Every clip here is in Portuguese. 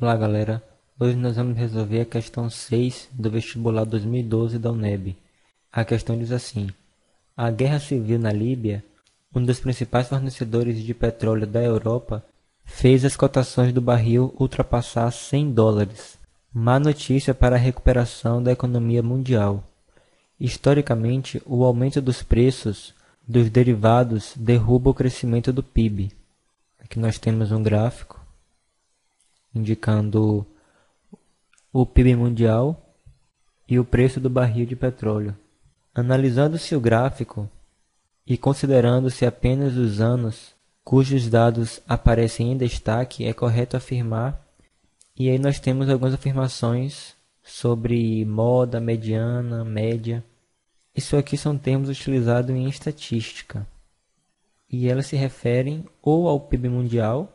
Olá galera, hoje nós vamos resolver a questão 6 do vestibular 2012 da UNEB. A questão diz assim: a guerra civil na Líbia, um dos principais fornecedores de petróleo da Europa, fez as cotações do barril ultrapassar $100. Má notícia para a recuperação da economia mundial. Historicamente, o aumento dos preços dos derivados derruba o crescimento do PIB. Aqui nós temos um gráfico indicando o PIB mundial e o preço do barril de petróleo. Analisando-se o gráfico e considerando-se apenas os anos cujos dados aparecem em destaque, é correto afirmar, e aí nós temos algumas afirmações sobre moda, mediana, média. Isso aqui são termos utilizados em estatística, e elas se referem ou ao PIB mundial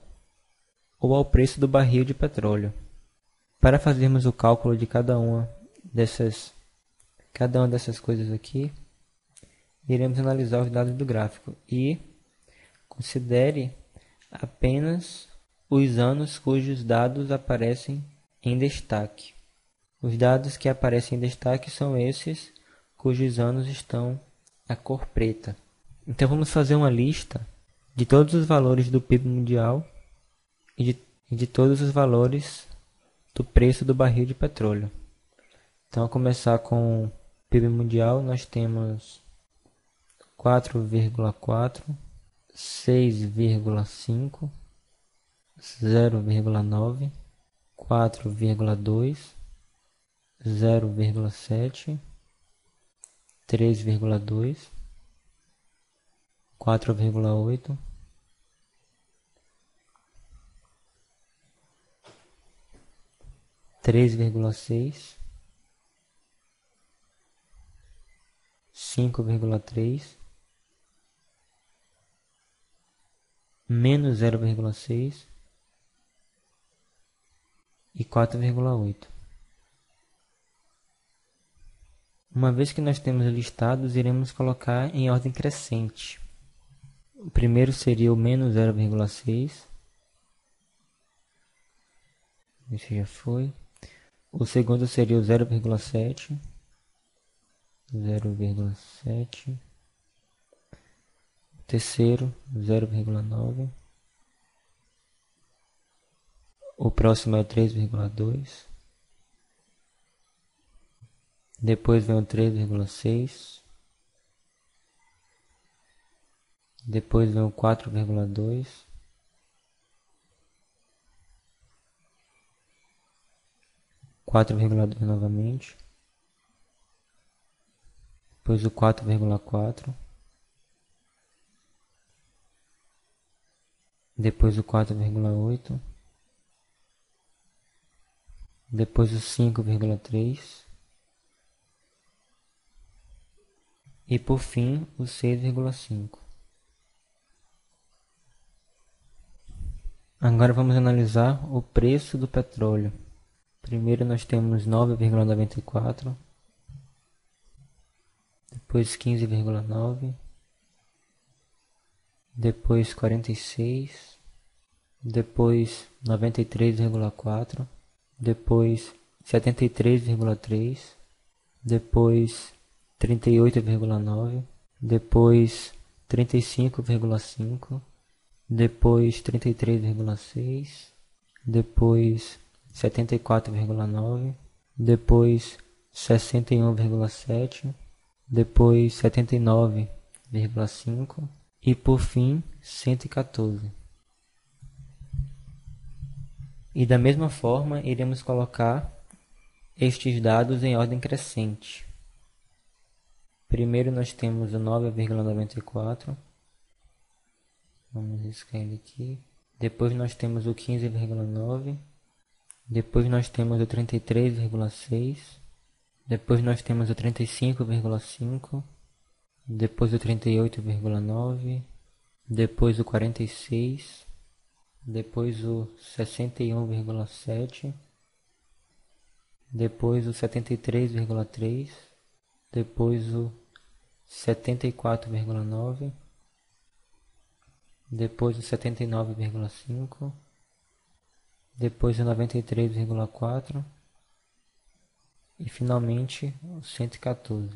ou ao preço do barril de petróleo. Para fazermos o cálculo de cada uma dessas coisas aqui, iremos analisar os dados do gráfico e considere apenas os anos cujos dados aparecem em destaque. Os dados que aparecem em destaque são esses cujos anos estão a cor preta. Então vamos fazer uma lista de todos os valores do PIB mundial e de todos os valores do preço do barril de petróleo. Então, a começar com o PIB mundial, nós temos 4,4, 6,5, 0,9, 4,2, 0,7, 3,2, 4,8, 3,6, 5,3, menos 0,6 e 4,8. Uma vez que nós temos listados, iremos colocar em ordem crescente. O primeiro seria o menos 0,6. Esse já foi. O segundo seria o 0,7. 0,7. O terceiro, 0,9. O próximo é o 3,2. Depois vem o 3,6. Depois vem o 4,2. 4,2 novamente. Depois o 4,4. Depois o 4,8. Depois o 5,3. E por fim o 6,5. Agora vamos analisar o preço do petróleo. Primeiro nós temos 9,94, depois 15,9, depois 46, depois 93,4, depois 73,3, depois 38,9, depois 35,5, depois 33,6, depois 74,9, depois 61,7, depois 79,5 e por fim 114. E da mesma forma iremos colocar estes dados em ordem crescente. Primeiro nós temos o 9,94. Vamos riscar ele aqui. Depois nós temos o 15,9. Depois nós temos o 33,6. Depois nós temos o 35,5. Depois o 38,9. Depois o 46. Depois o 61,7. Depois o 73,3. Depois o 74,9. Depois o 79,5. depois o 93,4 e finalmente o 114.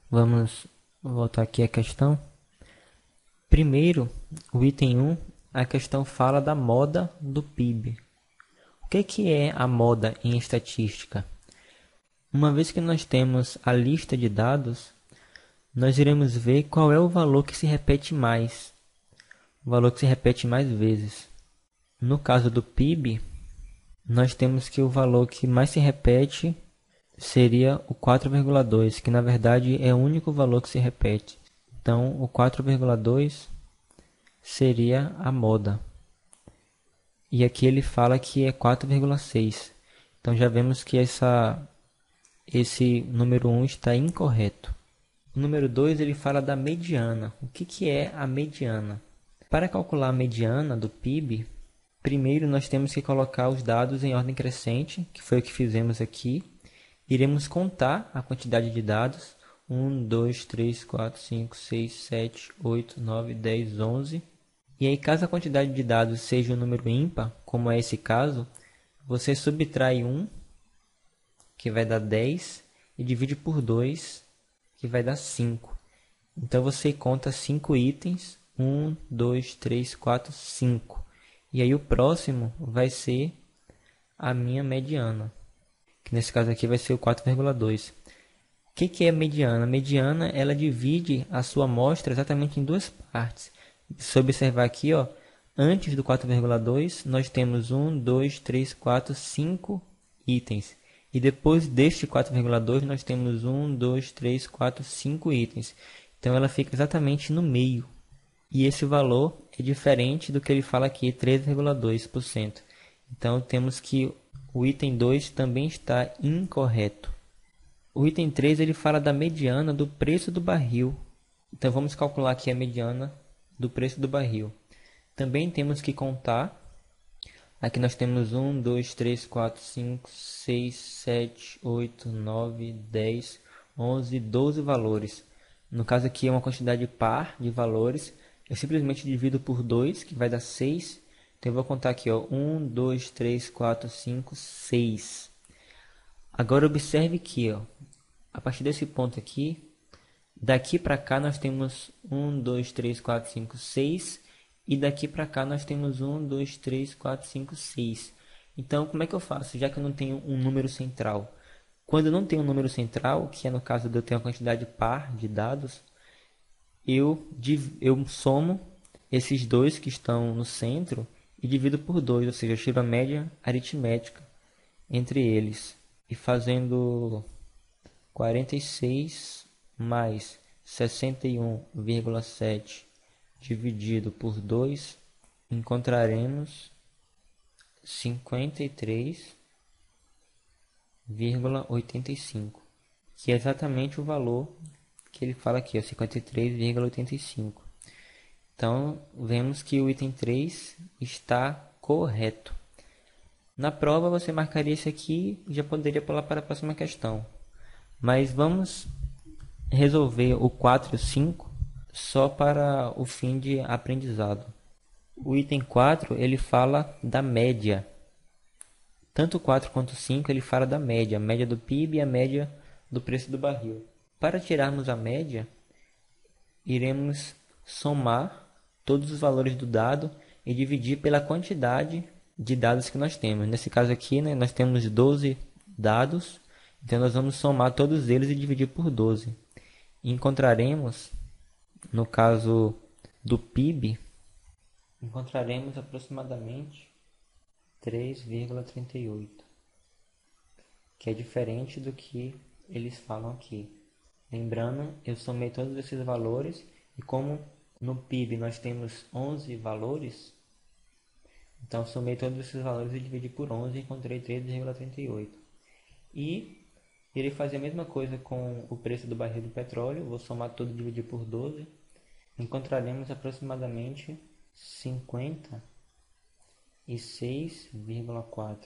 Vamos voltar aqui à questão. Primeiro, o item 1, a questão fala da moda do PIB. O que é a moda em estatística? Uma vez que nós temos a lista de dados, nós iremos ver qual é o valor que se repete mais, o valor que se repete mais vezes. No caso do PIB, nós temos que o valor que mais se repete seria o 4,2, que na verdade é o único valor que se repete. Então, o 4,2 seria a moda. E aqui ele fala que é 4,6. Então, já vemos que esse número 1 está incorreto. O número 2 ele fala da mediana. O que é a mediana? Para calcular a mediana do PIB, primeiro nós temos que colocar os dados em ordem crescente, que foi o que fizemos aqui. Iremos contar a quantidade de dados. 1, 2, 3, 4, 5, 6, 7, 8, 9, 10, 11. E aí, caso a quantidade de dados seja um número ímpar, como é esse caso, você subtrai 1, que vai dar 10, e divide por 2, que vai dar 5. Então, você conta 5 itens. 1, 2, 3, 4, 5. E aí, o próximo vai ser a minha mediana, que nesse caso aqui vai ser o 4,2. O que é a mediana? A mediana, ela divide a sua amostra exatamente em duas partes. Se observar aqui, ó, antes do 4,2, nós temos 1, 2, 3, 4, 5 itens. E depois deste 4,2, nós temos 1, 2, 3, 4, 5 itens. Então, ela fica exatamente no meio. E esse valor é diferente do que ele fala aqui, 13,2%. Então, temos que o item 2 também está incorreto. O item 3 ele fala da mediana do preço do barril. Então, vamos calcular aqui a mediana do preço do barril. Também temos que contar. Aqui nós temos 1, 2, 3, 4, 5, 6, 7, 8, 9, 10, 11, 12 valores. No caso aqui é uma quantidade par de valores. Eu simplesmente divido por 2, que vai dar 6. Então eu vou contar aqui, ó, 1, 2, 3, 4, 5, 6. Agora observe que, ó, a partir desse ponto aqui, daqui para cá nós temos 1, 2, 3, 4, 5, 6. E daqui para cá nós temos 1, 2, 3, 4, 5, 6. Então, como é que eu faço, já que eu não tenho um número central? Quando eu não tenho um número central, que é no caso de eu ter uma quantidade par de dados, eu somo esses dois que estão no centro e divido por 2, ou seja, eu tiro a média aritmética entre eles. E fazendo 46 mais 61,7 dividido por 2, encontraremos 53,85, que é exatamente o valor que ele fala aqui, 53,85. Então, vemos que o item 3 está correto. Na prova, você marcaria isso aqui e já poderia pular para a próxima questão. Mas vamos resolver o 4 e o 5 só para o fim de aprendizado. O item 4 ele fala da média. Tanto o 4 quanto o 5 ele fala da média, a média do PIB e a média do preço do barril. Para tirarmos a média, iremos somar todos os valores do dado e dividir pela quantidade de dados que nós temos. Nesse caso aqui, né, nós temos 12 dados, então nós vamos somar todos eles e dividir por 12. E encontraremos, no caso do PIB, encontraremos aproximadamente 3,38, que é diferente do que eles falam aqui. Lembrando, eu somei todos esses valores e como no PIB nós temos 11 valores, então somei todos esses valores e dividi por 11 e encontrei 3,38. E irei fazer a mesma coisa com o preço do barril do petróleo, vou somar tudo e dividir por 12, encontraremos aproximadamente 56,4,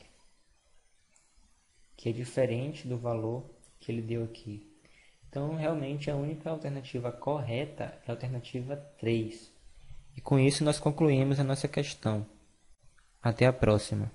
que é diferente do valor que ele deu aqui. Então, realmente, a única alternativa correta é a alternativa 3. E com isso nós concluímos a nossa questão. Até a próxima.